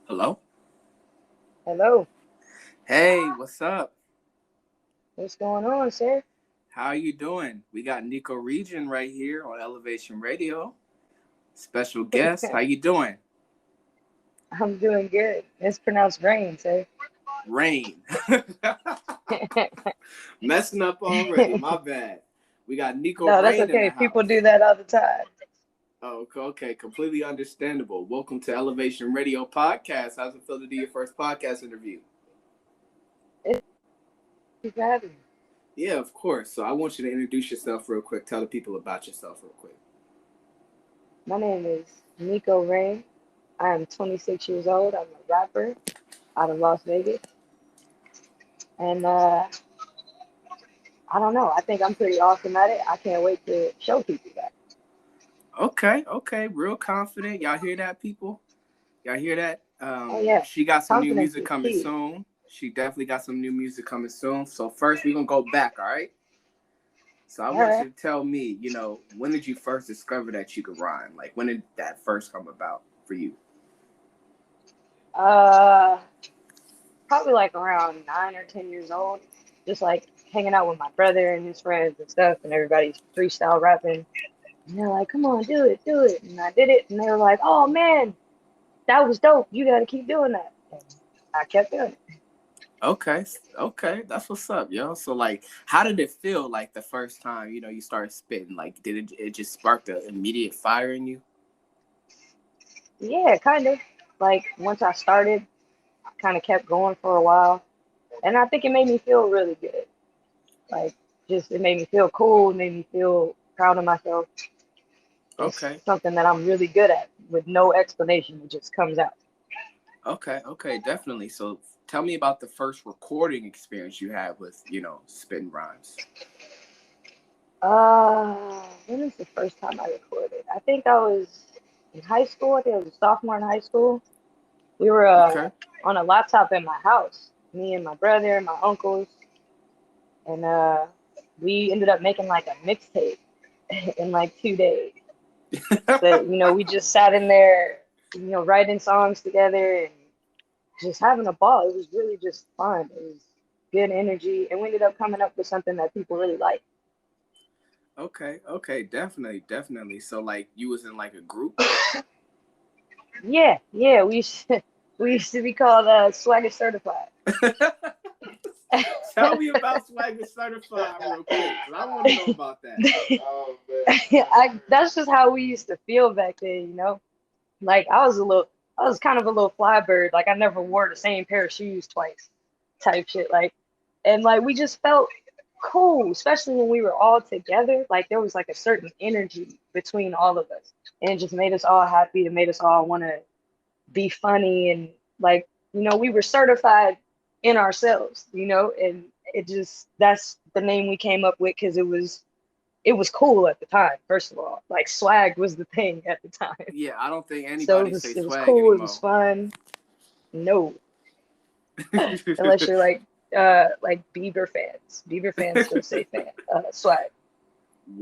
Hello? Hello, Hey, what's up? what's going on, sir? How are you doing? We got Nico Rijn right here on Elevation Radio. Special guest. How you doing? I'm doing good. It's pronounced rain, sir. Rain. Messing up already. My bad. We got Nico No, that's Rijn in the okay. People house. do that all the time. Oh, okay. Completely understandable. Welcome to Elevation Radio Podcast. How's it feel to do your first podcast interview? It's for having me. Yeah, of course. So I want you to introduce yourself real quick. Tell the people about yourself real quick. My name is Nico Rijn. I am 26 years old. I'm a rapper out of Las Vegas. And I don't know. I think I'm pretty awesome at it. I can't wait to show people that. Okay. Real confident. Y'all hear that, people? Y'all hear that? Oh, yeah. She got some new Confidence music is coming key. soon. She definitely got some new music coming soon. So first, we're gonna go back, all right? So I All want you right. to tell me, when did you first discover that you could rhyme? Like, when did that first come about for you? Uh, Probably like around 9 or 10 years old. Just like hanging out with my brother and his friends and stuff, and everybody's freestyle rapping. And they're like, come on, do it. And I did it. And they were like, oh man, that was dope. You got to keep doing that. And I kept doing it. Okay, that's what's up, yo. So like, how did it feel like the first time you started spitting? Like, did it just spark the immediate fire in you? Yeah, kind of. Like once I started, I kind of kept going for a while. And I think it made me feel really good. Like, just it made me feel cool. It made me feel proud of myself. It's Okay, something that I'm really good at with no explanation. It just comes out. okay, definitely. So tell me about the first recording experience you had with spitting rhymes. When was the first time I recorded? I think I was in high school. I think I was a sophomore in high school. We were Okay. on a laptop in my house, me and my brother and my uncles, and we ended up making like a mixtape in like 2 days. That we just sat in there, writing songs together and just having a ball. It was really just fun. It was good energy, and we ended up coming up with something that people really like. Okay, definitely. So like you was in like a group? Yeah, we used to be called Swagger Certified. Tell me about Swagger Certified real quick, because I want to know about that. Oh man. That's just how we used to feel back then. Like I was kind of a little fly bird. Like I never wore the same pair of shoes twice, type shit. Like, and like we just felt cool, especially when we were all together. Like there was like a certain energy between all of us, and it just made us all happy. It made us all want to be funny and like we were certified in ourselves, and it just that's the name we came up with because it was cool at the time. First of all, like swag was the thing at the time. Yeah, I don't think So anybody say it was swag cool, it was anymore. fun. No, unless you're like Bieber fans still say swag.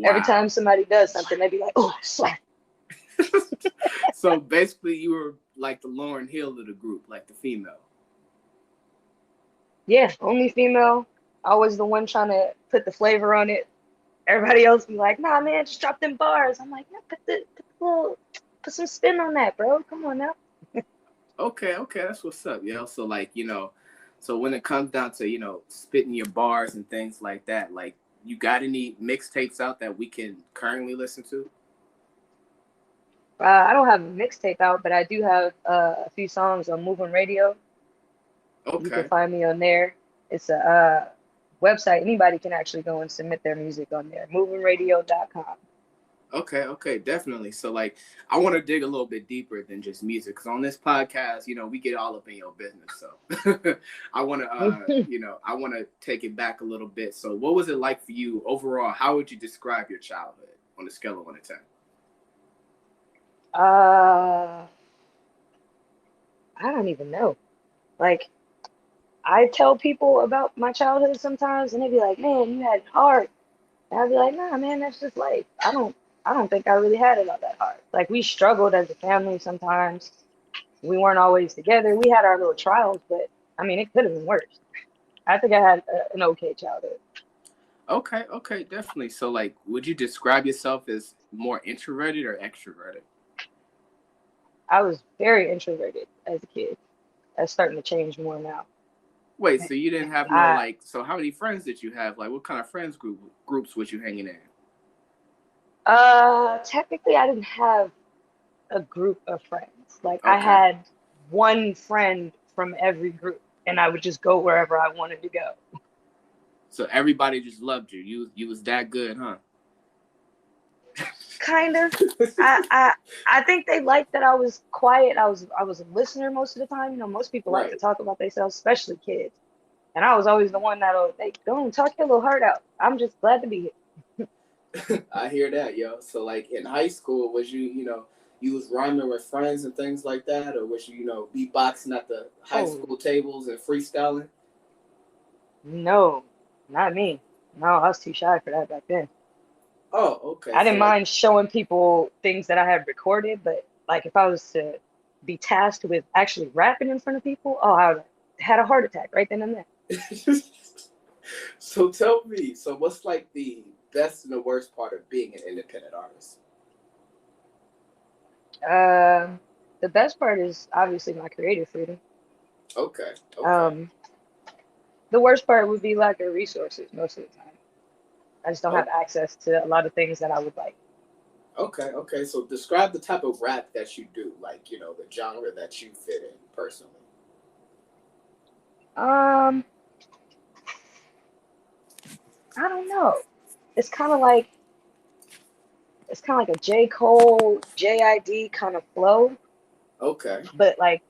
Every Wow. time somebody does something they be like, oh, swag. So basically, you were like the Lauryn Hill of the group, like the female. Yeah, only female, always the one trying to put the flavor on it. Everybody else be like, nah, man, just drop them bars. I'm like, no, put some spin on that, bro. Come on now. Okay, that's what's up, yo. So like, so when it comes down to spitting your bars and things like that, like you got any mixtapes out that we can currently listen to? I don't have a mixtape out, but I do have a few songs on Moving Radio. You can Okay. find me on there. It's a website. Anybody can actually go and submit their music on there. Movingradio.com. Okay, definitely. So like I want to dig a little bit deeper than just music because on this podcast, we get all up in your business. So I want to I want to take it back a little bit. So what was it like for you overall? How would you describe your childhood on a scale of 1 to 10? uh, I don't even know. Like, I tell people about my childhood sometimes, and they be like, "Man, you had it hard." And I'd be like, "Nah, man, that's just life. I don't think I really had it all that hard. Like, we struggled as a family sometimes, We weren't always together. We had our little trials, but I mean, it could have been worse. I think I had an okay childhood. Okay, okay, definitely. So, like, would you describe yourself as more introverted or extroverted? I was very introverted as a kid. That's starting to change more now. Wait, so you didn't have no I like? So, how many friends did you have? Like, what kind of groups was you hanging in? technically I didn't have a group of friends. Like I Okay, had one friend from every group, and I would just go wherever I wanted to go. so everybody just loved you. You was that good, huh? Kind of. I I I think they liked that I was quiet. I was a listener most of the time. You know, most people like to Right. talk about themselves, especially kids. And I was always the one that'll they go and talk your little heart out. I'm just glad to be here. I hear that, yo. So, like, in high school, was you was rhyming with friends and things like that, or was you beatboxing at the high Oh school tables and freestyling? no, not me. No, I was too shy for that back then. Oh, okay. I So, didn't like, mind showing people things that I had recorded, but like if I was to be tasked with actually rapping in front of people, oh, I would had a heart attack right then and there. so tell me. So, what's like the best and the worst part of being an independent artist? Um, the best part is obviously my creative freedom. Okay, okay, Um, the worst part would be lack of resources most of the time. I just don't have oh, access to a lot of things that I would like. okay, okay. So, describe the type of rap that you do, like the genre that you fit in personally. Um, I don't know. It's kind of like it's kind of like a J. Cole, JID kind of flow, Okay. but like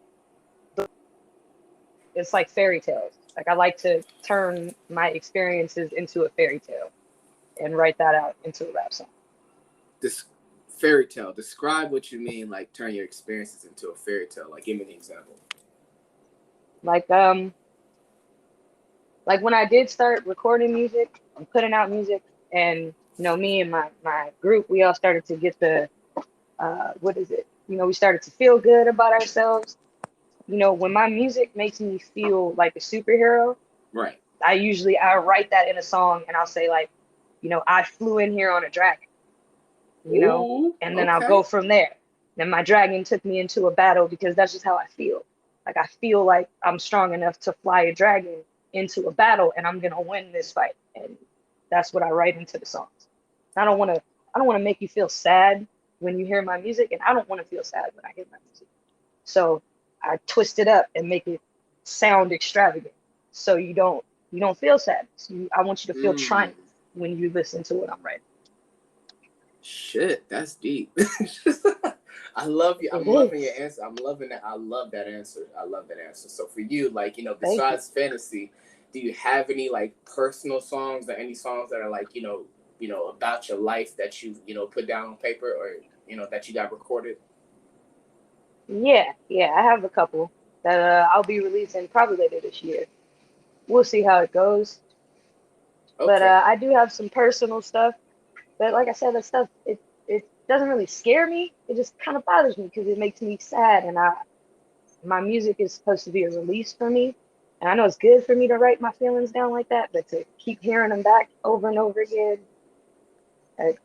it's like fairy tales. Like I like to turn my experiences into a fairy tale and write that out into a rap song. This fairy tale. Describe what you mean. Like turn your experiences into a fairy tale. Like give me an example. Like um like when I did start recording music and putting out music, and me and my group, we all started to get the what is it? We started to feel good about ourselves. When my music makes me feel like a superhero, Right. I write that in a song, and I'll say like, I flew in here on a dragon, you know, Ooh. and then I'll Okay. go from there. Then my dragon took me into a battle because that's just how I feel. Like I feel like I'm strong enough to fly a dragon into a battle, and I'm gonna win this fight. And that's what I write into the songs. I don't want to. I don't want to make you feel sad when you hear my music, and I don't want to feel sad when I hear my music. So I twist it up and make it sound extravagant, so you don't feel sad. I want you to feel Mm. triumph when you listen to what I'm writing. Shit, that's deep. I love you. It I'm loving your is. answer. I'm loving that. I love that answer. I love that answer. So for you, like, Thank you. besides fantasy, do you have any like personal songs or any songs that are like, about your life that put down on paper or, that you got recorded? Yeah, yeah, I have a couple that I'll be releasing probably later this year. We'll see how it goes. But Okay. I do have some personal stuff. But like I said, that stuff it doesn't really scare me. It just kind of bothers me because it makes me sad, and my music is supposed to be a release for me. And I know it's good for me to write my feelings down like that, but to keep hearing them back over and over again,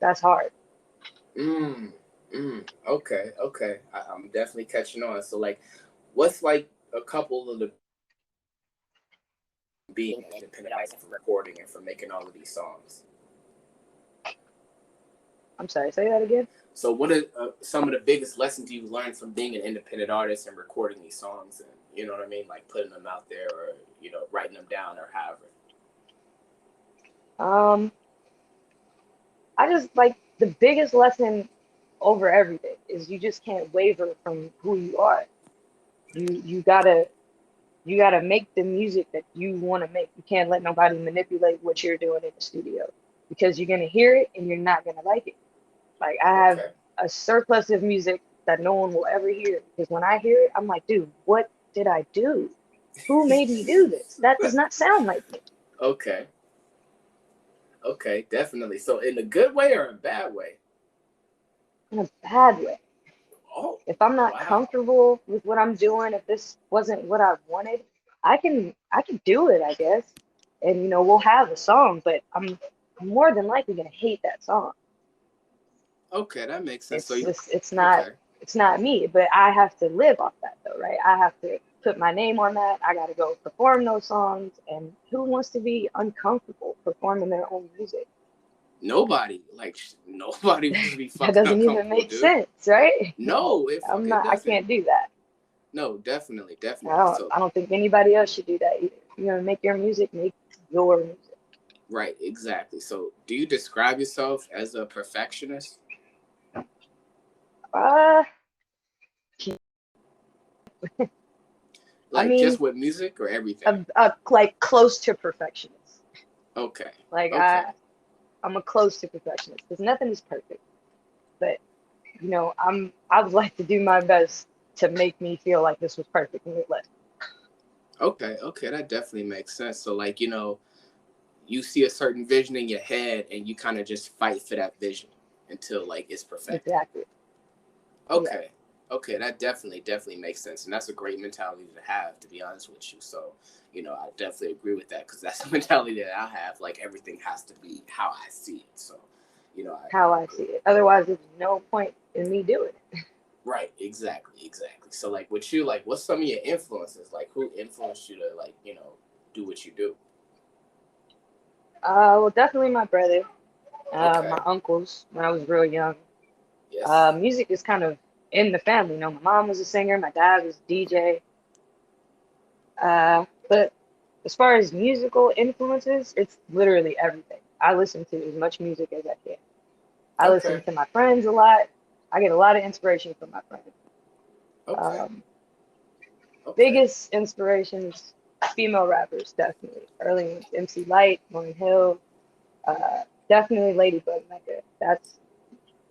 that's hard. Mm, okay, okay. I'm definitely catching on. So, like, what's like a couple of the being an independent artist for recording and for making all of these songs? I'm sorry, say that again. So, what are some of the biggest lessons you've learned from being an independent artist and recording these songs and you know what I mean, like putting them out there or writing them down or however? Um, I just like the biggest lesson over everything is you just can't waver from who you are. You gotta make the music that you want to make. You can't let nobody manipulate what you're doing in the studio because you're gonna hear it and you're not gonna like it. Like I have Okay. a surplus of music that no one will ever hear because when I hear it, I'm like, dude, what did I do? Who made me do this? That does not sound like me. Okay. Okay, definitely. So, in a good way or a bad way? In a bad way. Oh, If I'm not wow. comfortable with what I'm doing, if this wasn't what I wanted, I can do it, I guess. And we'll have a song, but I'm more than likely gonna hate that song. Okay, that makes sense. So It's you, just okay. it's not me, but I have to live off that though, right? I have to put my name on that. I gotta go perform those songs, and who wants to be uncomfortable performing their own music? Nobody, like, nobody wants to be That fucking doesn't even uncomfortable, make dude. sense, right? No, it I'm fucking not, I doesn't. can't do that. No, definitely, I definitely. don't So, I don't think anybody else should do that either. If you're gonna make your music, make your music. right, exactly. So, do you describe yourself as a perfectionist? Uh, I Like, mean, just with music or everything? like close to perfectionist. Okay, Like okay, I'm a close to perfectionist because nothing is perfect. But I would like to do my best to make me feel like this was perfect and it wasn't. okay, okay. That definitely makes sense. So, like, you see a certain vision in your head and you kind of just fight for that vision until like it's perfected. Exactly. Yeah. Okay. Okay, that definitely makes sense. And that's a great mentality to have, to be honest with you. So, I definitely agree with that because that's the mentality that I have. Like everything has to be how I see it. So, How I I see agree. it. Otherwise, there's no point in me doing it. Right, exactly, exactly. So like with you, like what's some of your influences? Like who influenced you to like, do what you do? Well, definitely my brother, my Okay. uncles when I was real young. Yes. Music is kind of in the family. My mom was a singer, my dad was a DJ. But as far as musical influences, it's literally everything. I listen to as much music as I can. I listen Okay. to my friends a lot. I get a lot of inspiration from my friends. Okay. Um, Okay. Biggest inspirations, female rappers, definitely. Early ones, MC Light, Lauryn Hill, definitely Ladybug Mecca.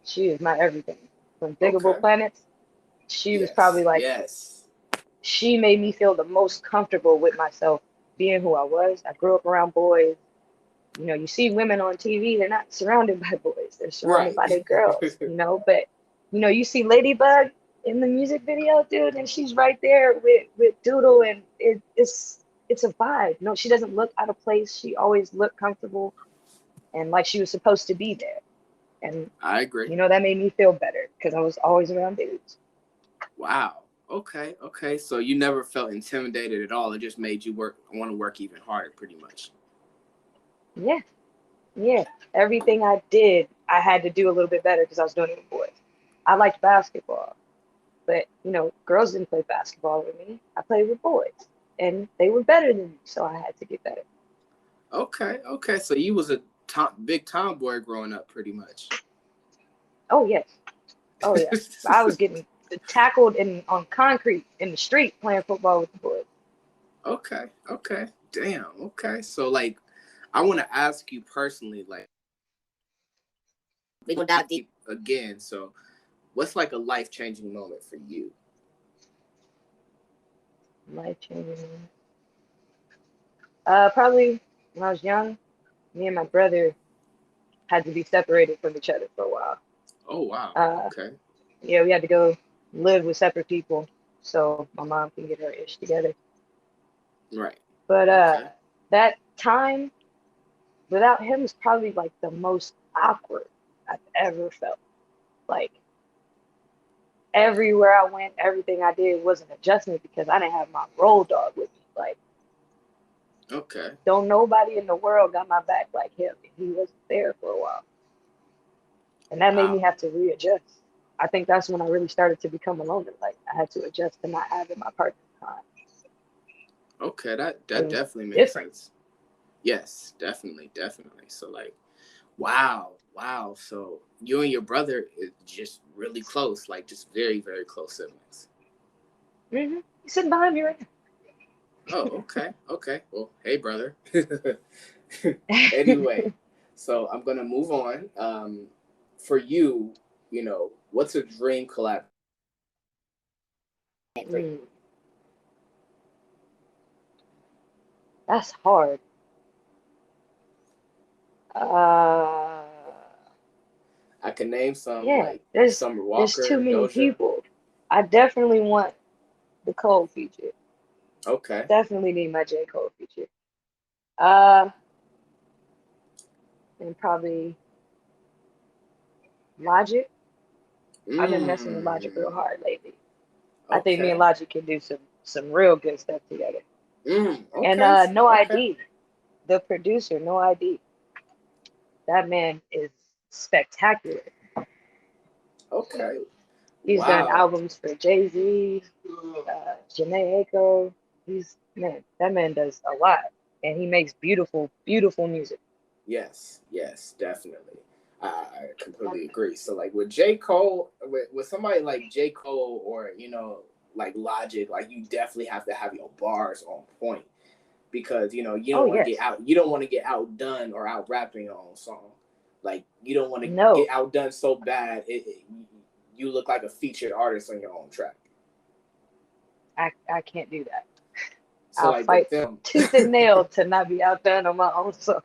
She is my everything. From Diggable Okay. Planets, she was probably Yes. like, Yes. she made me feel the most comfortable with myself being who I was. I grew up around boys. You see women on TV, they're not surrounded by boys, they're surrounded Right. by their girls. But you see Ladybug in the music video, dude, and she's right there with Doodle, and it's a vibe. No, she doesn't look out of place. She always looked comfortable and like she was supposed to be there. And I agree. that made me feel better because I was always around dudes. Wow. Okay. Okay. So you never felt intimidated at all. It just made you want to work even harder, pretty much. Yeah, yeah. Everything I did, I had to do a little bit better because I was doing it with boys. I liked basketball. But girls didn't play basketball with me. I played with boys, and they were better than me, so I had to get better. Okay. Okay. So you was a big tomboy growing up, pretty much. Oh yes, oh yeah. I was getting tackled in on concrete in the street playing football with the boys. Okay. Okay. Damn. Okay. So like, I want to ask you personally, like, we gonna dive deep again. So, what's like a life changing moment for you? Life changing. Probably when I was young, me and my brother had to be separated from each other for a while. Oh wow. Uh, Okay. yeah, we had to go live with separate people so my mom can get her ish together. Right. But Okay. that time without him is probably like the most awkward I've ever felt. Like everywhere I went, everything I did was an adjustment because I didn't have my road dog with me. Like, Okay. don't nobody in the world got my back like him. He wasn't there for a while. And that made me Wow. have to readjust. I think that's when I really started to become a loner. Like I had to adjust to not having my partner time. Okay. That It that was definitely makes different. sense. Yes. Definitely. Definitely. So like, wow. Wow. So you and your brother is just really close. Like just very close siblings. He's sitting behind me right Oh. Okay. Okay. Well. Hey, brother. now. Anyway, so I'm gonna move on. For you, what's a dream collab for you? Mm, that's hard. Uh, I can name some yeah, like there's Summer there's too Walker, many Doja. people. I definitely want the Cole feature. Okay. Definitely need my J. Cole feature. Uh, and probably Logic. I've been messing with Logic real Mm. hard lately. I think me and Okay. Logic can do some real good stuff together. And Okay. No Okay. ID, the producer, No ID. That man is spectacular. Okay. He's done Wow. albums for Jay-Z, Janae Aiko. That man does a lot, and he makes beautiful, beautiful music. Yes. Yes. Definitely. I completely agree. So like with J. Cole, with somebody like J. Cole or like Logic, like you definitely have to have your bars on point because you Oh don't want to get yes, out you don't want to get outdone or out rapping your own song. Like you don't want to no, get outdone so bad you look like a featured artist on your own track. I can't do that. So I'll like with fight them. tooth and nail to not be outdone on my own song.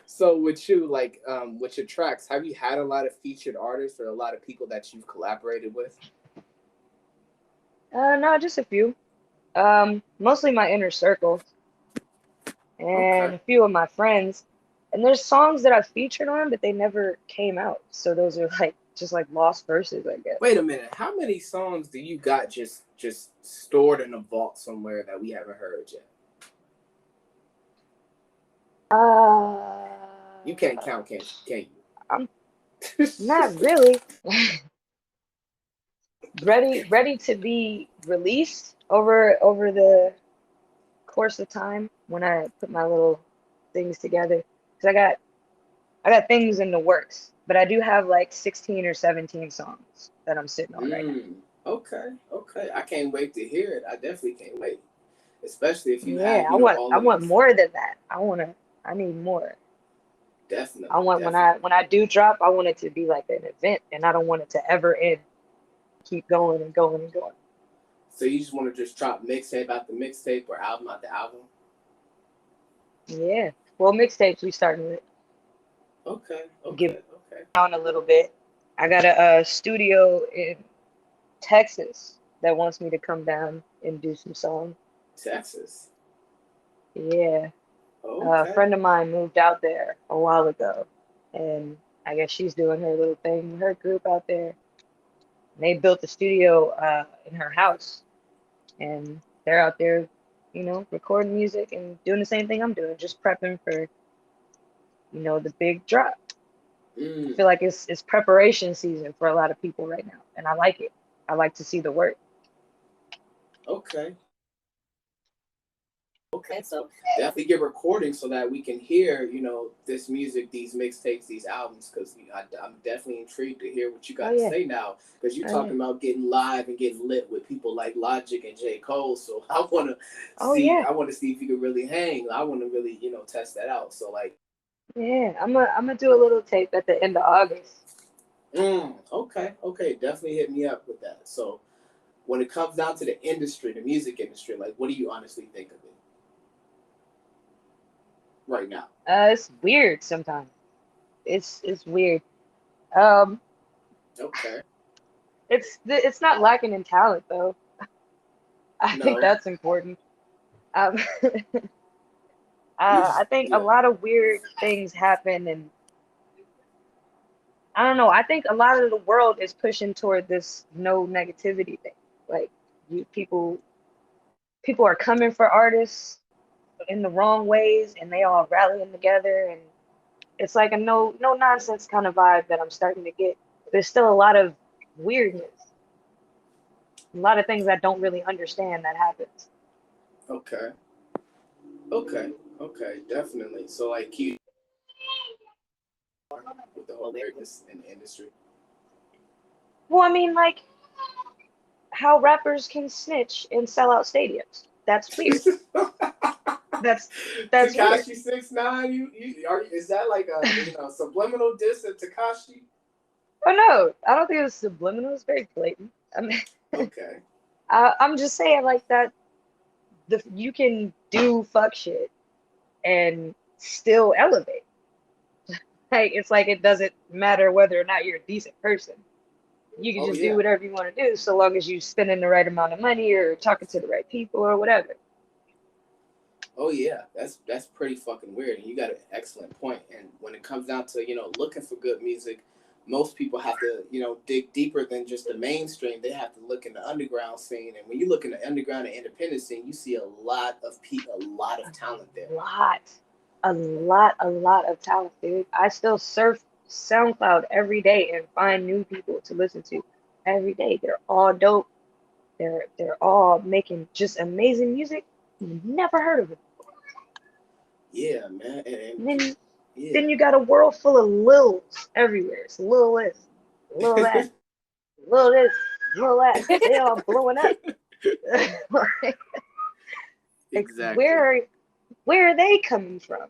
So with you, like with your tracks, have you had a lot of featured artists or a lot of people that you've collaborated with? No, just a few. Mostly my inner circle Okay. and a few of my friends. And there's songs that I featured on, but they never came out. So those are like just like lost verses, I guess. Wait a minute. How many songs do you got just stored in a vault somewhere that we haven't heard yet? You can't Uh, count, can I'm you? not really ready to be released over the course of time when I put my little things together. Because I got things in the works, but I do have like 16 or 17 songs that I'm sitting on right now. Okay, okay. I can't wait to hear it. I definitely can't wait. Especially if you Yeah, have, all I of want these. more than that. I need more. I Definitely, want definitely. when I do drop, I want it to be like an event, and I don't want it to ever end. Keep going and going and going. So you just want to just drop mixtape after mixtape or album after album? Yeah. Well, mixtapes we starting to Okay, get okay, okay. down a little bit. I got a, studio in Texas that wants me to come down and do some songs. Texas. Yeah. A Okay. friend of mine moved out there a while ago, and I guess she's doing her little thing with her group out there. And they built the studio in her house, and they're out there, recording music and doing the same thing I'm doing, just prepping for, the big drop. I Mm, feel like it's preparation season for a lot of people right now, and I like it. I like to see the work. okay. Okay, so definitely get recording so that we can hear, this music, these mixtapes, these albums, because I'm definitely intrigued to hear what you Oh got to yeah, say now. Because you're oh yeah, talking about getting live and getting lit with people like Logic and J. Cole. So I want to oh see, yeah, I want to see if you can really hang. I want to really, test that out. So like, yeah. I'm gonna do a little tape at the end of August. okay, okay, definitely hit me up with that. So when it comes down to the industry, the music industry, like, what do you honestly think of it right now? It's weird sometimes. It's weird. Um, Okay, it's not lacking in talent though. I think no, that's important. Um, you just I think a yeah. lot of weird things happen, and I don't know. I think a lot of the world is pushing toward this no negativity thing. Like people are coming for artists in the wrong ways, and they all rallying together, and it's like a no nonsense kind of vibe that I'm starting to get. There's still a lot of weirdness, a lot of things I don't really understand that happens. Okay. Okay. Okay. Definitely. So like you with the whole weirdness in the industry. Well, I mean, like how rappers can snitch and sell out stadiums. That's weird. That's that's weird. Takashi 6ix9ine, is that like a subliminal diss at Takashi? Oh no, I don't think it was subliminal. It's very blatant. I mean, Okay. I'm just saying like that. You can do fuck shit and still elevate. Like it's like it doesn't matter whether or not you're a decent person. You can Oh just do yeah. whatever you want to do, so long as you spending the right amount of money or talking to the right people or whatever. Oh yeah, that's pretty fucking weird, and you got an excellent point. And when it comes down to looking for good music, most people have to dig deeper than just the mainstream. They have to look in the underground scene, and when you look in the underground and independent scene, you see a lot of people, a lot of talent there. A lot of talent, dude. I still surf SoundCloud every day and find new people to listen to every day. They're all dope. They're all making just amazing music. You've never heard of it. Yeah, man, And then yeah. then you got a world full of Lils everywhere. It's Lil this, Lil that, Lil this, Lil that. They all blowing up. Like, Exactly. where are they coming from?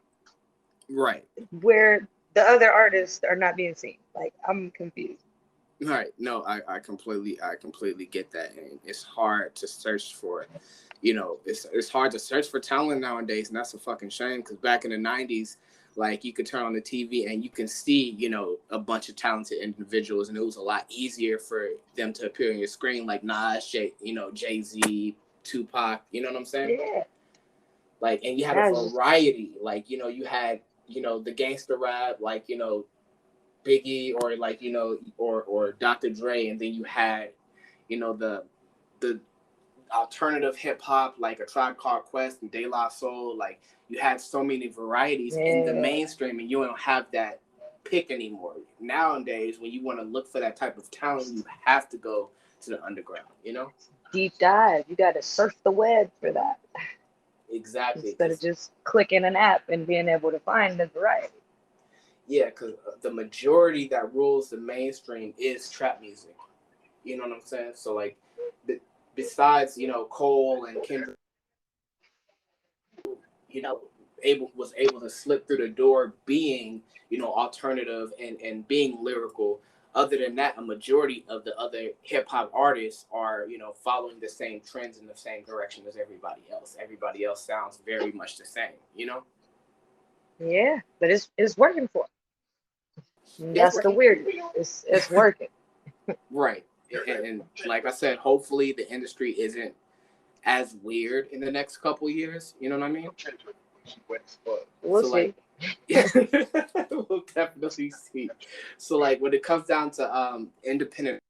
Right. Where the other artists are not being seen. Like, I'm confused. Right. No, I completely get that, and it's hard to search for, it's hard to search for talent nowadays, and that's a fucking shame. Because back in the '90s, like you could turn on the TV and you can see, a bunch of talented individuals, and it was a lot easier for them to appear on your screen, like Nas, Jay-Z, Tupac. You know what I'm saying? Yeah. Like, and you had a variety. Like, you had, the gangster rap, like, Biggie or like or Dr. Dre, and then you had the alternative hip hop like A Tribe Called Quest and De La Soul. Like, you had so many varieties in the mainstream, and you don't have that pick anymore. Nowadays, when you want to look for that type of talent, you have to go to the underground. Deep dive. You got to surf the web for that. Exactly. Instead of just clicking an app and being able to find the variety. Yeah, because the majority that rules the mainstream is trap music. You know what I'm saying? So, like, besides, Cole and Kendrick, was able to slip through the door being, alternative and being lyrical. Other than that, a majority of the other hip-hop artists are, following the same trends in the same direction as everybody else. Everybody else sounds very much the same, Yeah, but it's working for them. That's the weirdness. It's working. Right. And like I said, hopefully the industry isn't as weird in the next couple years. You know what I mean? We'll see. We'll definitely see. So, like, when it comes down to independent,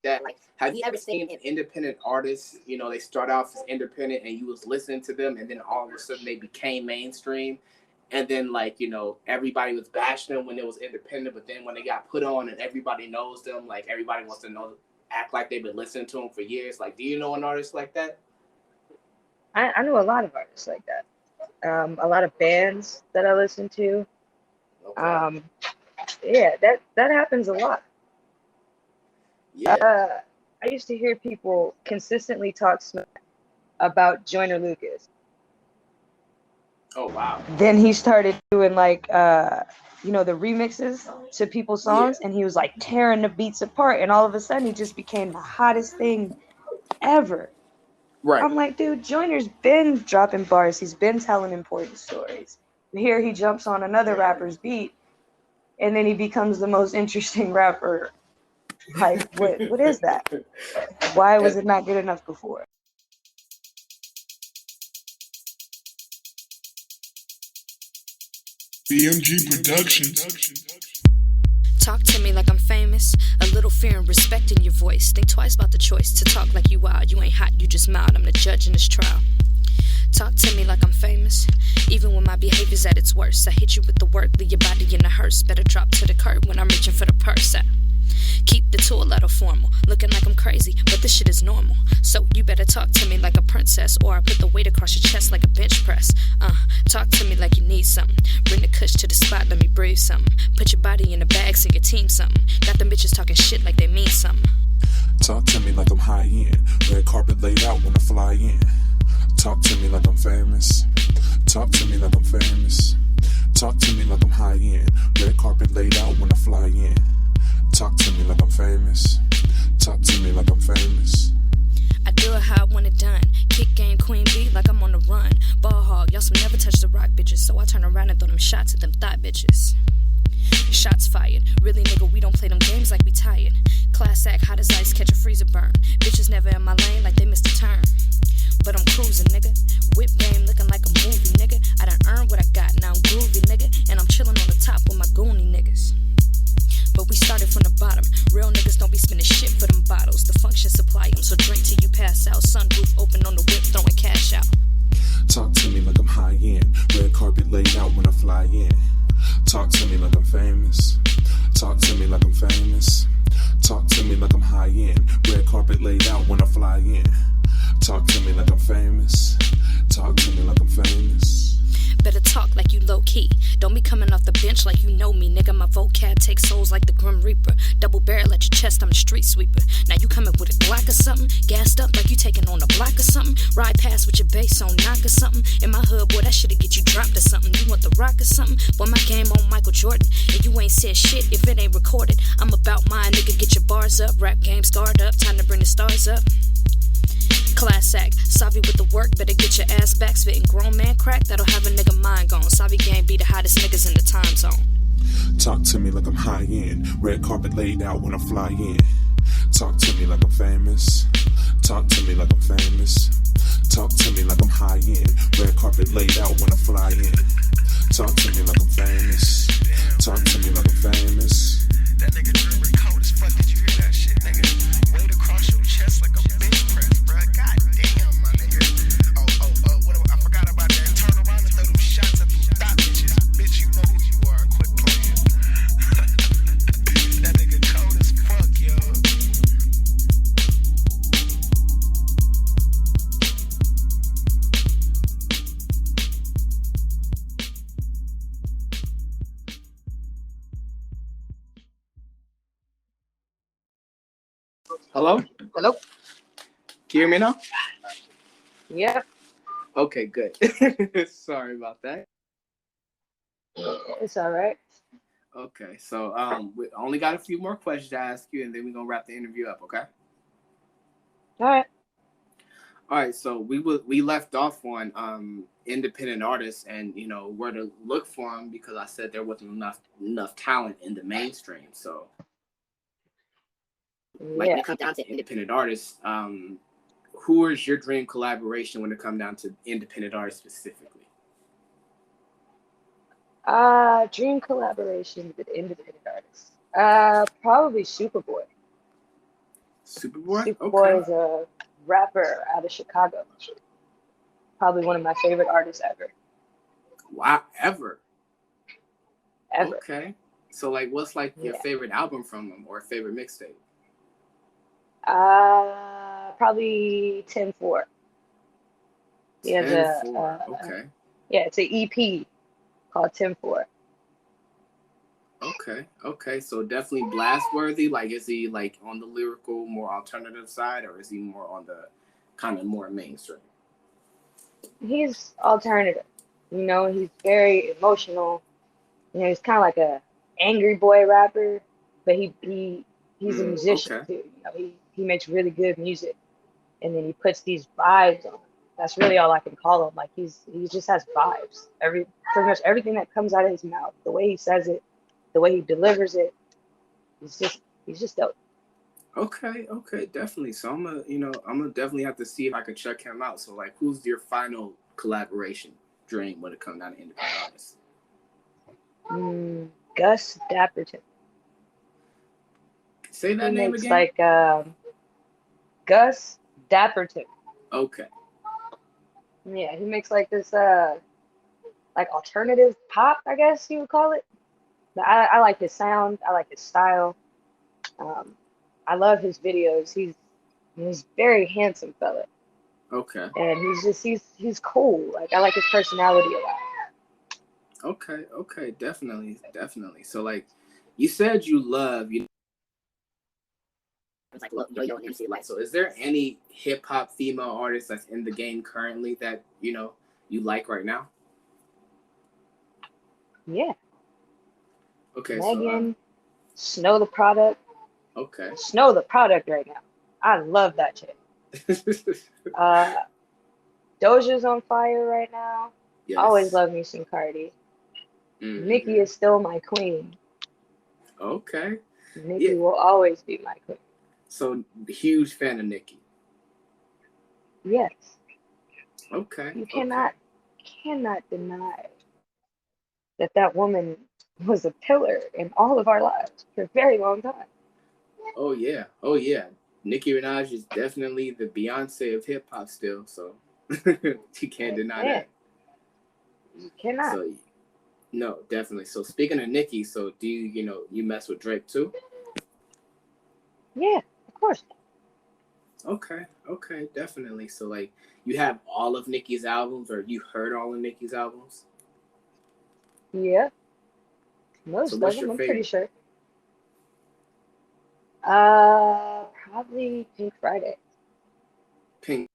that, like, have you ever seen an independent artist? They start off as independent, and you was listening to them, and then all of a sudden they became mainstream. And then, like, everybody was bashing them when it was independent, but then when they got put on and everybody knows them, like, everybody wants to act like they've been listening to them for years. Like, do you know an artist like that? I know a lot of artists like that. A lot of bands that I listen to. Okay. Yeah, that happens a lot. Yeah. I used to hear people consistently talk smack about Joyner Lucas. Oh, wow. Then he started doing, like, the remixes to people's songs, and he was, like, tearing the beats apart, and all of a sudden he just became the hottest thing ever. Right. I'm like, dude, Joyner's been dropping bars. He's been telling important stories. Here he jumps on another rapper's beat, and then he becomes the most interesting rapper. Like, what is that? Why was it not good enough before? BMG Productions. Talk to me like I'm famous. A little fear and respect in your voice. Think twice about the choice to talk like you wild. You ain't hot, you just mild. I'm the judge in this trial. Talk to me like I'm famous. Even when my behavior's at its worst, I hit you with the work, leave your body in a hearse. Better drop to the curb when I'm reaching for the purse. Keep the tool letter formal. Looking like I'm crazy, but this shit is normal. So you better talk to me like a princess, or I put the weight across your chest like a bench press. Talk to me like you need something. Bring the kush to the spot, let me breathe something. Put your body in a bag, sing your team something. Got them bitches talking shit like they mean something. Talk to me like I'm high end. Red carpet laid out when I fly in. Talk to me like I'm famous. Talk to me like I'm famous. Talk to me like I'm high end. Red carpet laid out when I fly in. Talk to me like I'm famous. Talk to me like I'm famous. I do it how I want it done. Kick game queen bee like I'm on the run. Ball hog, y'all some never touch the rock bitches. So I turn around and throw them shots at them thought bitches. Shots fired. Really, nigga, we don't play them games like we tired. Class act, hot as ice, catch a freezer burn. Bitches never in my lane like they missed a turn. But I'm cruising, nigga. Whip game looking like a movie, nigga. I done earned what I got, now I'm groovy, nigga. And I'm chilling on the top with my goonie niggas. But we started from the bottom. Real niggas don't be spending shit for them bottles. The function supply them, so drink till you pass out. Sunroof open on the whip, throwing cash out. Talk to me like I'm high end. Red carpet laid out when I fly in. Talk to me like I'm famous. Talk to me like I'm famous. Talk to me like I'm high end. Red carpet laid out when I fly in. Talk to me like I'm famous. Talk to me like I'm famous. Better talk like you low-key. Don't be coming off the bench like you know me, nigga. My vocab takes souls like the Grim Reaper. Double barrel at your chest, I'm a street sweeper. Now you coming with a Glock or something? Gassed up like you taking on a block or something? Ride past with your bass on knock or something? In my hood, boy, that shit'll get you dropped or something. You want the rock or something? Boy, my game on Michael Jordan. And you ain't said shit if it ain't recorded. I'm about mine, nigga, get your bars up. Rap game scarred up, time to bring the stars up. Class act, Savi with the work, better get your ass back. Spitting grown man crack, that'll have a nigga mind gone. Savi gang be the hottest niggas in the time zone. Talk to me like I'm high end. Red carpet laid out when I fly in. Talk to me like I'm famous. Talk to me like I'm famous. Talk to me like I'm high end. Red carpet laid out when I fly in. Talk to me like I'm famous. Talk to me like I'm famous. That nigga German cold as fuck. Did you hear that shit, nigga? Weight across your chest like a bench press, bruh. God damn, my nigga. What I forgot about that. Turn around and throw them shots at them thought bitches. Bitch, you know who you are. Quit playing. That nigga cold as fuck, yo. Hello? Hello? Can you hear me now? Yep. Okay, good. Sorry about that. It's all right. Okay, so we only got a few more questions to ask you, and then we're gonna wrap the interview up, okay? All right. All right, so we left off on independent artists and where to look for them, because I said there wasn't enough talent in the mainstream. So like when it comes down to independent artists, who is your dream collaboration when it comes down to independent artists specifically? Dream collaboration with independent artists. Probably Superboy. Superboy? Superboy Okay. is a rapper out of Chicago. Probably one of my favorite artists ever. Wow, ever. Ever. Okay. So like, what's like your favorite album from him or favorite mixtape? Probably 10-4. He has 10-4. Okay. It's an EP called 10-4. Okay. So definitely blast worthy. Like, is he like on the lyrical, more alternative side, or is he more on the kind of more mainstream? He's alternative. He's very emotional. He's kind of like a angry boy rapper, but he's a musician too. He makes really good music, and then he puts these vibes on. That's really all I can call him. Like he just has vibes. Pretty much everything that comes out of his mouth, the way he says it, the way he delivers it, he's just dope. Okay, definitely. So I'm gonna definitely have to see if I can check him out. So like, who's your final collaboration dream when it comes down to independent artists? Gus Dapperton. Say that name again. Like Gus Dapperton. Okay. Yeah, he makes like this like alternative pop, I guess you would call it. I like his sound. I like his style. I love his videos. He's very handsome fella. Okay. And he's cool. Like I like his personality a lot. Okay, definitely. So like, you said you love it's like Yo-Yo and MC Light. So is there any hip hop female artist that's in the game currently that you like right now? Yeah. Okay. Megan, Snow the Product. Okay. Snow the Product right now. I love that chick. Doja's on fire right now. Yes. I always love me some Cardi. Nicki is still my queen. Okay. Nikki Yeah. will always be my queen. So huge fan of Nikki. Yes, Okay. you Okay. cannot deny that woman was a pillar in all of our lives for a very long time. Oh yeah. Oh yeah. Nicki Minaj is definitely the Beyonce of hip hop still. So you can't Like, deny man, that. you cannot. So no, definitely. So speaking of Nicki, so do you you mess with Drake too? Yeah, of course. Okay. Okay. Definitely. So like you have all of Nicki's albums, or you heard all of Nicki's albums. Yeah, So most of what's them, your I'm pretty favorite? sure. Probably Pink Friday. Pink.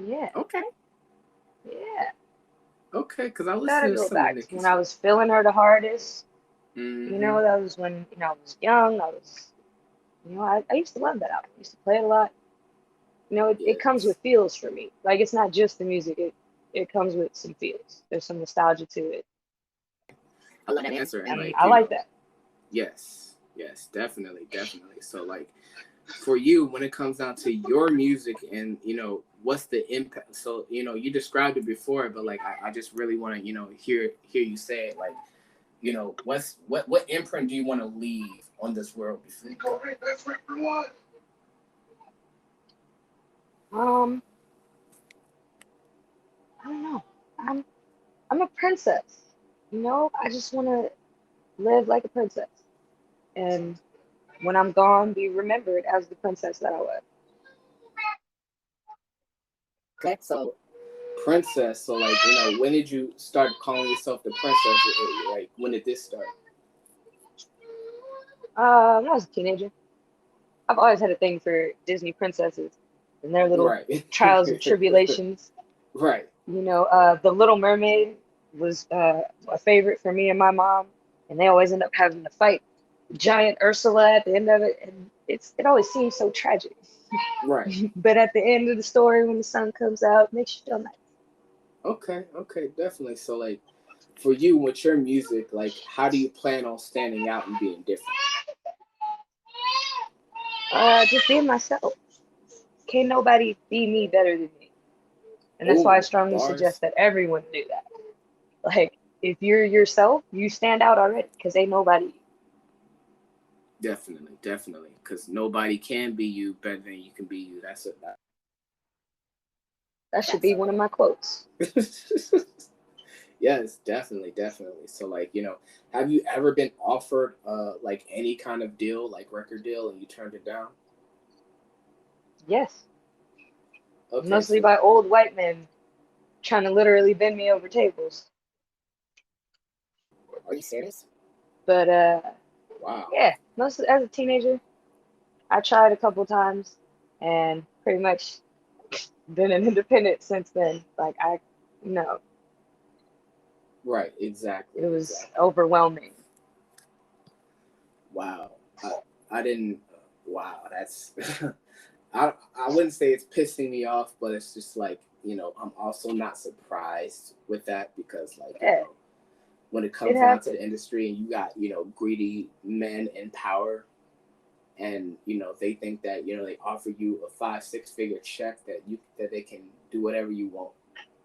Yeah, Okay. yeah. Okay. Because I Gotta listen to go some of back to when Nicki's I stuff. was feeling her the hardest. Mm-hmm. That was when, I was young. I used to love that album. I used to play it a lot. It comes Yes. with feels for me. Like, it's not just the music. It comes with some feels. There's some nostalgia to it. I love that answer. And And like, I like that. yes, yes, definitely, definitely. So like for you, when it comes down to your music and what's the impact? So, you described it before, but like I just really want to, hear you say it. Like, what imprint do you want to leave on this world before you go? Um, I don't know. I'm I'm a princess. I just want to live like a princess. And when I'm gone, be remembered as the princess that I was. Okay, so princess. So like, when did you start calling yourself the princess? Like, when did this start? When I was a teenager, I've always had a thing for Disney princesses and their little Right. trials and tribulations. Right. The Little Mermaid was a favorite for me and my mom, and they always end up having to fight giant Ursula at the end of it, and it always seems so tragic. Right. But at the end of the story, when the sun comes out, it makes you feel nice. Okay, okay, definitely. So, like, for you, with your music, like, how do you plan on standing out and being different? Just being myself. Can't nobody be me better than me. And that's why I Oh, strongly suggest bars. that everyone do that. Like, if you're yourself, you stand out already, because ain't nobody. Definitely, definitely. Because nobody can be you better than you can be you. That's it. That should be one of my quotes. Yes, definitely, definitely. So, like, have you ever been offered, like, any kind of deal, like record deal, and you turned it down? Yes. Okay, Mostly so, by old white men trying to literally bend me over tables. are you serious? But Wow. yeah, most as a teenager, I tried a couple times and pretty much been an independent since then. Like, no, Right, exactly, it was exactly. overwhelming. Wow. I didn't. Wow, that's. I wouldn't say it's pissing me off, but it's just like I'm also not surprised with that because like Yeah, when it it comes down to happened. the industry and you got greedy men in power and they think that they offer you a 5 6 figure check that they can do whatever you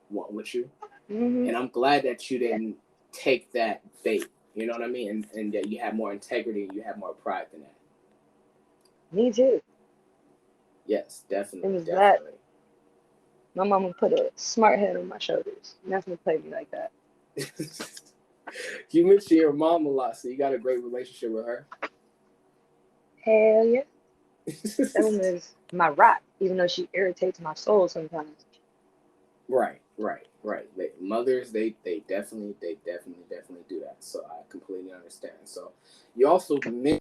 want with you, Hmm. and I'm glad that you didn't take that bait. You know what I mean? And that you have more integrity and you have more pride than that. Me too. Yes, It definitely, was that definitely. my mama put a smart head on my shoulders. Never played me like that. You mentioned your mom a lot, so you got a great relationship with her. Hell yeah. That woman is my rock, even though she irritates my soul sometimes. Right, right, right. Mothers, they definitely do that. So I completely understand. So you also mentioned,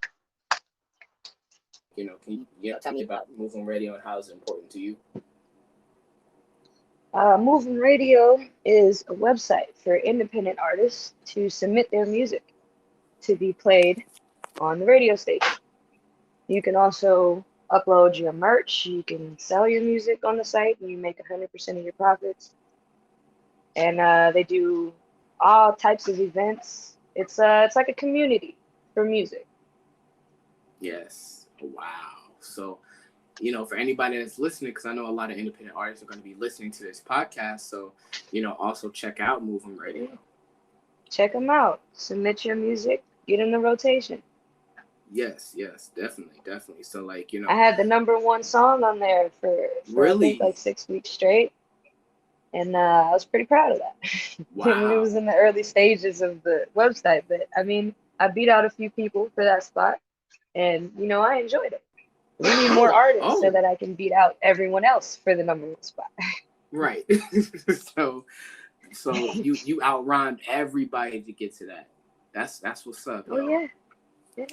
can you, tell me about moving radio and how it's important to you? Moving Radio is a website for independent artists to submit their music to be played on the radio station. You can also upload your merch. You can sell your music on the site and you make 100% of your profits. And they do all types of events. It's like a community. for music. Yes. Wow. So, you know, for anybody that's listening, because I know a lot of independent artists are going to be listening to this podcast. So, you know, also check out Move 'em Radio. Check them out. Submit your music. Get in the rotation. Yes, definitely. So, like, you know, I had the #1 song on there for I think like really, 6 weeks straight, and I was pretty proud of that. I mean, it wow. was in the early stages of the website, but I mean, I beat out a few people for that spot, and you know, I enjoyed it. We need more artists so Oh, that I can beat out everyone else for the #1 spot. right. so, you outrhymed everybody to get to that. That's what's up, Oh yo. yeah.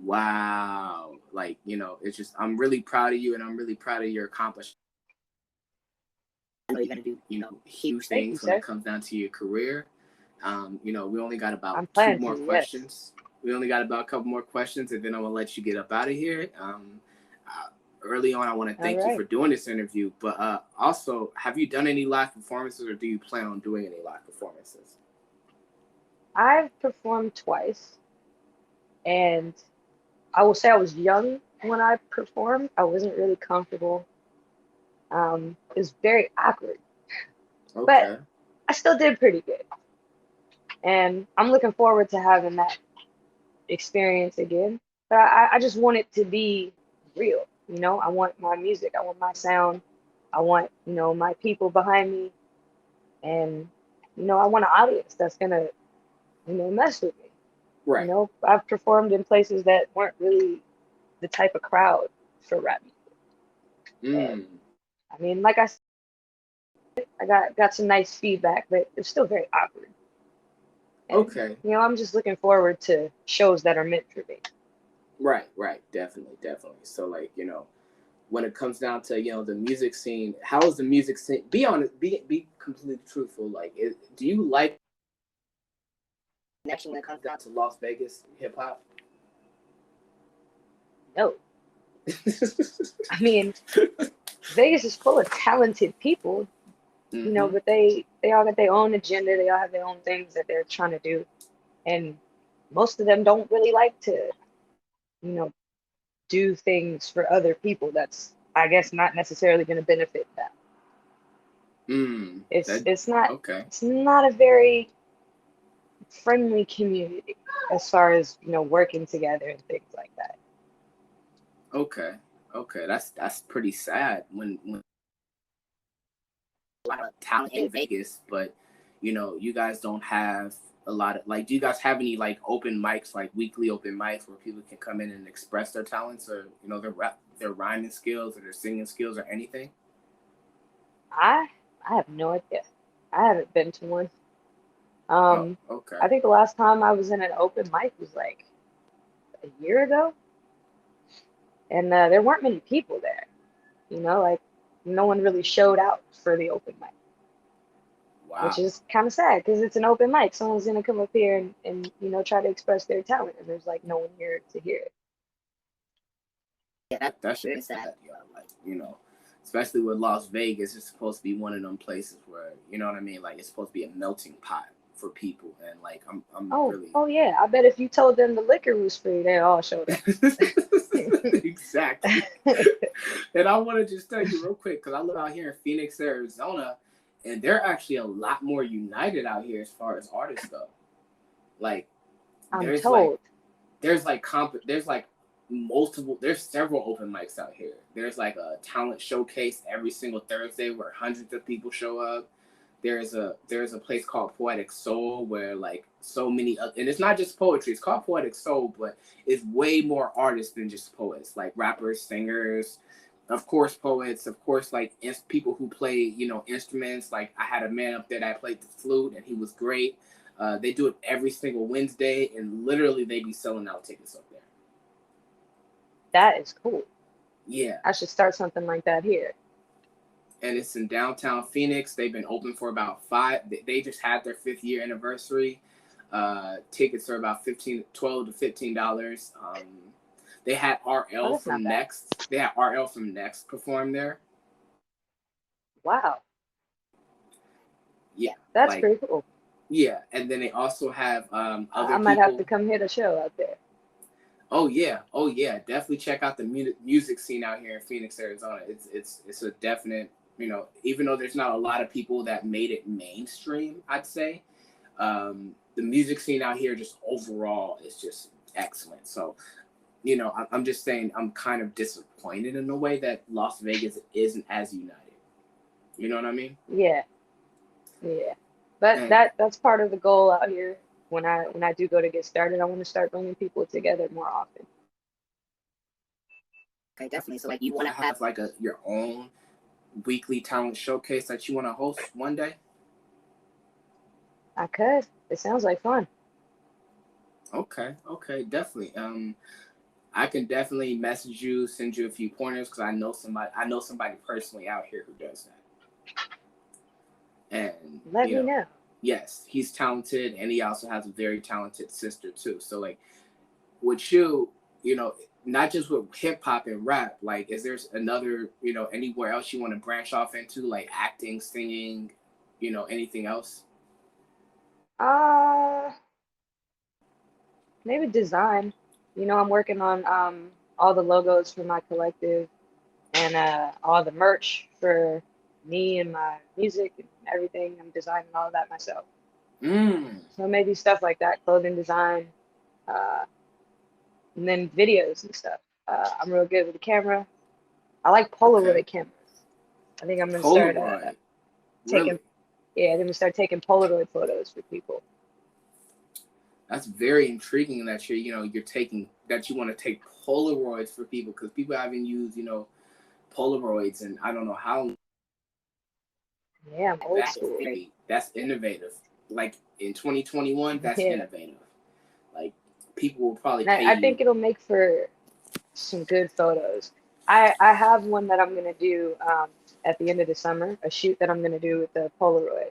Wow. Like, you know, it's just, I'm really proud of you, and I'm really proud of your accomplishments. I know you're gonna do, you know, huge Thank you, things when it sir. comes down to your career. You know, we only got about I'm two planning more to, yes. questions. We only got about a couple more questions, and then I'm gonna let you get up out of here. Early on, I want to All thank you right. for doing this interview, but also, have you done any live performances, or do you plan on doing any live performances? I've performed twice, and I will say I was young when I performed. I wasn't really comfortable. It was very awkward, but Okay. I still did pretty good. And I'm looking forward to having that experience again. But I just want it to be real. You know, I want my music, I want my sound, I want, you know, my people behind me, and, you know, I want an audience that's gonna, you know, mess with me. You Right. know, I've performed in places that weren't really the type of crowd for rap music. And Mm. I mean, like I said, I got some nice feedback, but it's still very awkward. And, Okay. you know, I'm just looking forward to shows that are meant for me. Right. Definitely. So, like, you know, when it comes down to, you know, the music scene, how is the music scene? Be honest, be completely truthful. Like, do you like connection when it comes down to Las Vegas hip hop? No, I mean, Vegas is full of talented people, you know, Mm-hmm. but they all got their own agenda. They all have their own things that they're trying to do, and most of them don't really like to, you know, do things for other people. That's, I guess, not necessarily going to benefit them. That It's not okay. it's not a very friendly community as far as, you know, working together and things like that. Okay. That's pretty sad when a lot of talent in Vegas, but you know, you guys don't have a lot of, like, do you guys have any like open mics, like weekly open mics where people can come in and express their talents, or, you know, their rhyming skills or their singing skills or anything? I I have no idea. I haven't been to one. Oh, Um, okay. I think the last time I was in an open mic was like a year ago, and there weren't many people there. You know, like no one really showed out for the open mic, which Wow. is kind of sad because it's an open mic. Someone's gonna come up here and you know try to express their talent, and there's like no one here to hear it. Yeah, that shit is sad. Yeah, like, you know, especially with Las Vegas, it's supposed to be one of them places where, you know what I mean, like, it's supposed to be a melting pot for people, and like, I'm really Oh yeah, I bet if you told them the liquor was free, they all showed up. exactly. And I want to just tell you real quick, because I live out here in Phoenix, Arizona, and they're actually a lot more united out here as far as artists go. Like, I'm there's told. there's several open mics out here. There's like a talent showcase every single Thursday where hundreds of people show up. There's a place called Poetic Soul where, like, so many and it's not just poetry. It's called Poetic Soul, but it's way more artists than just poets, like rappers, singers, of course poets, of course, like, people who play, you know, instruments. Like, I had a man up there that played the flute, and he was great. They do it every single Wednesday, and literally they be selling out tickets up there. That is cool. Yeah. I should start something like that here. And it's in downtown Phoenix. They've been open for about 5. They just had their 5th year anniversary. Tickets are about $12 to $15. They had Oh, RL that's not from bad. Next. They had RL from Next perform there. Wow, Yeah, that's like, pretty cool. yeah. And then they also have I other might have to people. come hit a show out there. Oh yeah, oh yeah. Definitely check out the music scene out here in Phoenix, Arizona. It's a definite. Even though there's not a lot of people that made it mainstream, I'd say the music scene out here just overall is just excellent. So I'm just saying I'm kind of disappointed in the way that Las Vegas isn't as united. You know what I mean? Yeah, yeah. But And that's part of the goal out here. When I do go to get started, I want to start bringing people together more often. okay, definitely. So like you want to have like your own weekly talent showcase that you want to host one day? I could. It sounds like fun. Okay, definitely. I can definitely message you, send you a few pointers because I know somebody personally out here who does that. And Let me know. yes, he's talented, and he also has a very talented sister too. So like with you, not just with hip hop and rap, like is there another, anywhere else you want to branch off into, like acting, singing, anything else? Uh, Maybe design. I'm working on all the logos for my collective and all the merch for me and my music and everything. I'm designing all of that myself. Mm. So maybe stuff like that, clothing design, uh, and then videos and stuff. I'm real good with the camera. I like Okay. Polaroid cameras. I think I'm gonna start Polaroid. taking, Really? yeah, I'm gonna start taking Polaroid photos for people. That's very intriguing that you're taking that you want to take Polaroids for people because people haven't used Polaroids and I don't know how Yeah, I'm old school. that's innovative. Like in 2021, that's Yeah, innovative. Like people will probably and pay I think you. it'll make for some good photos. I have one that I'm gonna do at the end of the summer, a shoot that I'm gonna do with the Polaroid.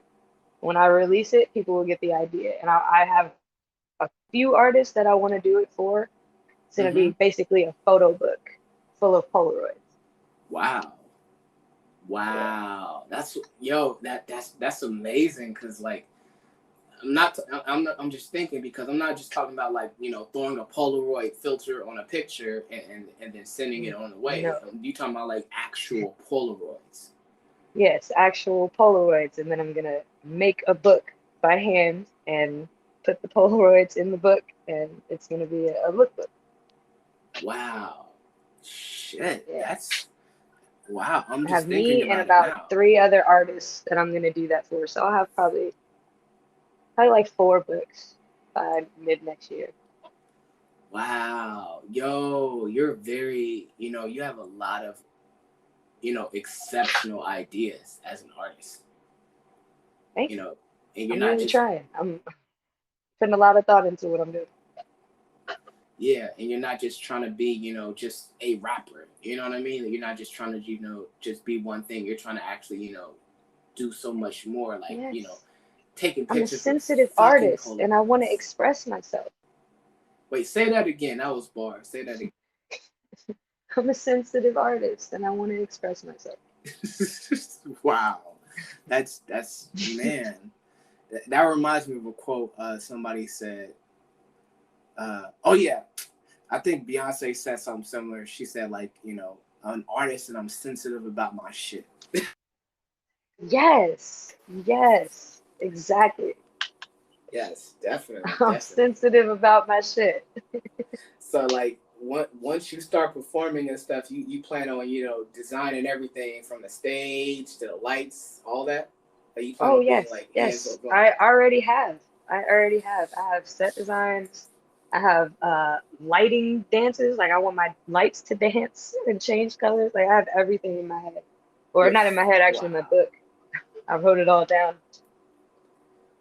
When I release it, people will get the idea. And I have a few artists that I want to do it for. It's gonna Hmm. be basically a photo book full of Polaroids. Wow, Yeah. wow, that's amazing because like I'm just thinking because I'm not just talking about like throwing a Polaroid filter on a picture and then sending it on the way. No. You talking about like actual Polaroids? Yes, actual Polaroids, and then I'm gonna make a book by hand and put the Polaroids in the book, and it's gonna be a lookbook. Wow, shit, Yeah. that's wow. I'm I just have thinking me and about it about now. 3 other artists that I'm gonna do that for. So I'll have probably like 4 books by mid next year. Wow, yo, you're very you have a lot of exceptional ideas as an artist. Thank You you. know, and you're I'm not really just trying. I'm putting a lot of thought into what I'm doing. yeah, and you're not just trying to be just a rapper. You know what I mean? You're not just trying to just be one thing. You're trying to actually do so much more. Like Yes. taking I'm a pictures with sensitive fucking artist and I want to Polaroids. express myself. Wait, say that again. That was bar. Say that I'm a sensitive artist and I want to express myself. again. Wow, that's man. That reminds me of a quote somebody said. Oh yeah, I think Beyonce said something similar. She said like I'm an artist and I'm sensitive about my shit. Yes. Yes. Exactly. Yes, definitely, I'm definitely. sensitive about my shit. So like once you start performing and stuff, you plan on designing everything from the stage to the lights, all that. Like you plan Oh, on being yes. like hands Yes. on. I already have. I already have. I have set designs. I have lighting dances. Like I want my lights to dance and change colors. Like I have everything in my head. Or You're not in my head, actually in my wow, book. I wrote it all down.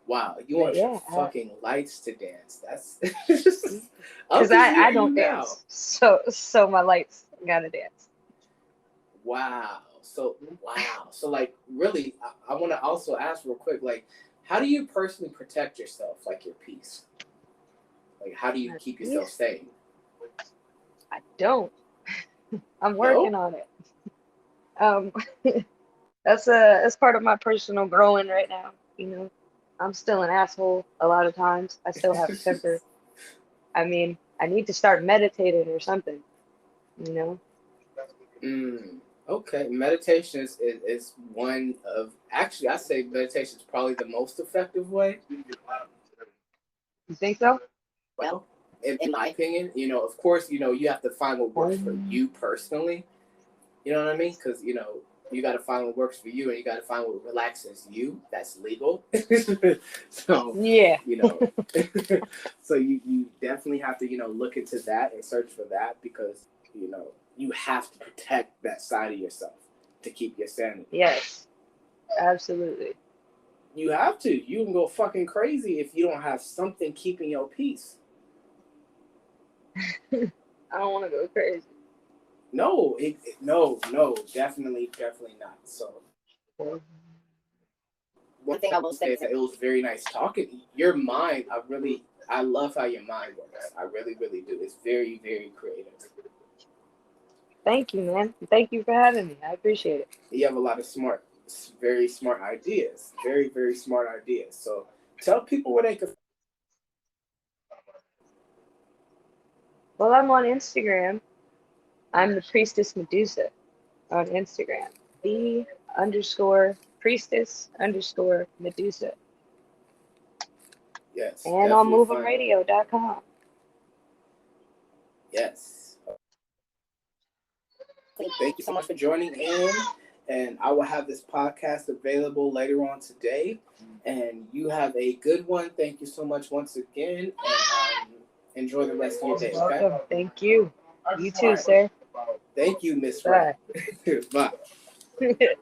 wow. You But want your yeah, fucking lights to dance? That's I'm because just I hearing you don't now. dance. So my lights gotta dance. Wow. So wow. So like really, I want to also ask real quick, like, how do you personally protect yourself, like your peace? Like, how do you My keep yourself peace, sane? I don't. I'm working No. on it. Um, that's part of my personal growing right now. I'm still an asshole a lot of times. I still have a temper. I mean, I need to start meditating or something, you know? Okay, meditation is one of, actually, I say meditation is probably the most effective way. You think so? Well, in my opinion, you know, of course, you know, you have to find what works for you personally. You know what I mean? Because, you know, you got to find what works for you, and you got to find what relaxes you. That's legal. So, Yeah. you know, so you definitely have to, you know, look into that and search for that, because, you know, you have to protect that side of yourself to keep your sanity. Yes, absolutely. You have to. You can go fucking crazy if you don't have something keeping your peace. I don't want to go crazy. No, no, definitely not. So, one thing I will say is that it was very nice talking. Your mind, I love how your mind works. I really, really do. It's very, very creative. Thank you, man. Thank you for having me. I appreciate it. You have a lot of very smart ideas. Very, very smart ideas. So tell people where they can. Well, I'm on Instagram. I'm the Priestess Medusa on Instagram. _priestess_Medusa. Yes. And on move'emradio.com. Yes. Thank you so much for joining in. And I will have this podcast available later on today. And you have a good one. Thank you so much once again. And enjoy the rest of your day. Okay? Welcome. Thank you. You too, sir. Thank you, Miss Ryan. Bye. Bye.